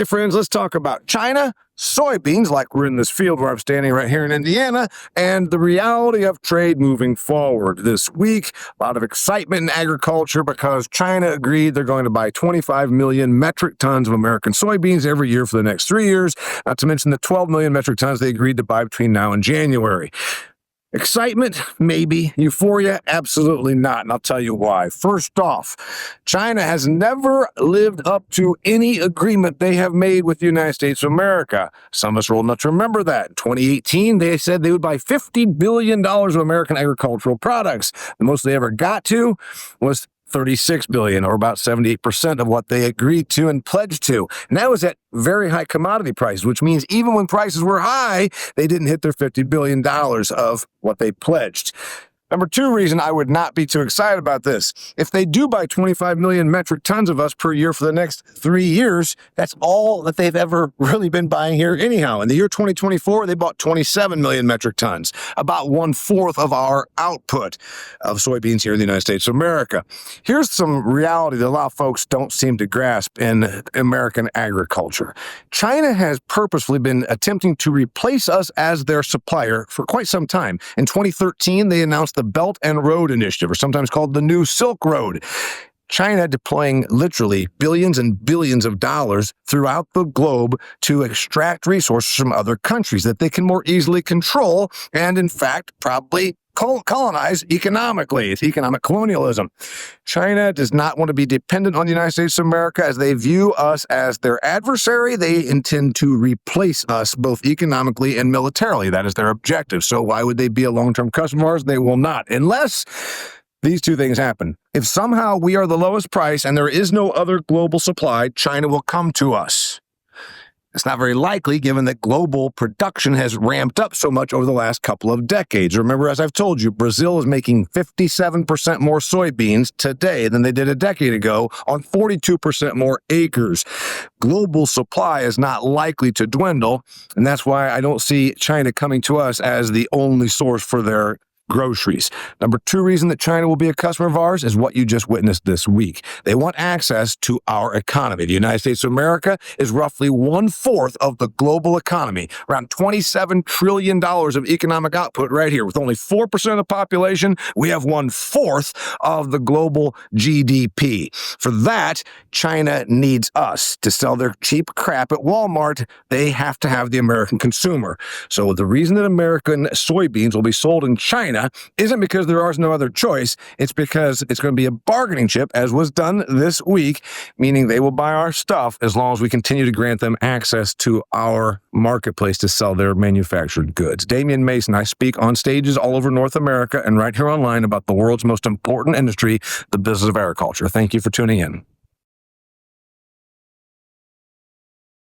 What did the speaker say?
Hey friends, let's talk about China, soybeans, like we're in this field where I'm standing right here in Indiana, and the reality of trade moving forward. This week, a lot of excitement in agriculture because China agreed they're going to buy 25 million metric tons of American soybeans every year for the next 3 years, not to mention the 12 million metric tons they agreed to buy between now and January. Excitement? Maybe. Euphoria? Absolutely not. And I'll tell you why. First off, China has never lived up to any agreement they have made with the United States of America. Some of us are old enough to remember that. In 2018, they said they would buy $50 billion of American agricultural products. The most they ever got to was $36 billion, or about 78% of what they agreed to and pledged to. And that was at very high commodity prices, which means even when prices were high, they didn't hit their $50 billion of what they pledged. Number two reason I would not be too excited about this. If they do buy 25 million metric tons of us per year for the next 3 years, that's all that they've ever really been buying here anyhow. In the year 2024, they bought 27 million metric tons, about 1/4 of our output of soybeans here in the United States of America. Here's some reality that a lot of folks don't seem to grasp in American agriculture. China has purposefully been attempting to replace us as their supplier for quite some time. In 2013, they announced the Belt and Road Initiative, or sometimes called the New Silk Road. China deploying literally billions and billions of dollars throughout the globe to extract resources from other countries that they can more easily control and, in fact, probably colonize economically. It's economic colonialism. China does not want to be dependent on the United States of America as they view us as their adversary. They intend to replace us both economically and militarily. That is their objective. So why would they be a long-term customer of ours? They will not, unless these two things happen. If somehow we are the lowest price and there is no other global supply, China will come to us. It's not very likely given that global production has ramped up so much over the last couple of decades. Remember, as I've told you, Brazil is making 57% more soybeans today than they did a decade ago on 42% more acres. Global supply is not likely to dwindle, and that's why I don't see China coming to us as the only source for their groceries. Number two reason that China will be a customer of ours is what you just witnessed this week. They want access to our economy. The United States of America is roughly 1/4 of the global economy, around $27 trillion of economic output right here. With only 4% of the population, we have 1/4 of the global GDP. For that, China needs us to sell their cheap crap at Walmart. They have to have the American consumer. So the reason that American soybeans will be sold in China isn't because there is no other choice. It's because it's going to be a bargaining chip, as was done this week, meaning they will buy our stuff as long as we continue to grant them access to our marketplace to sell their manufactured goods. Damian Mason, I speak on stages all over North America and right here online about the world's most important industry, the business of agriculture. Thank you for tuning in.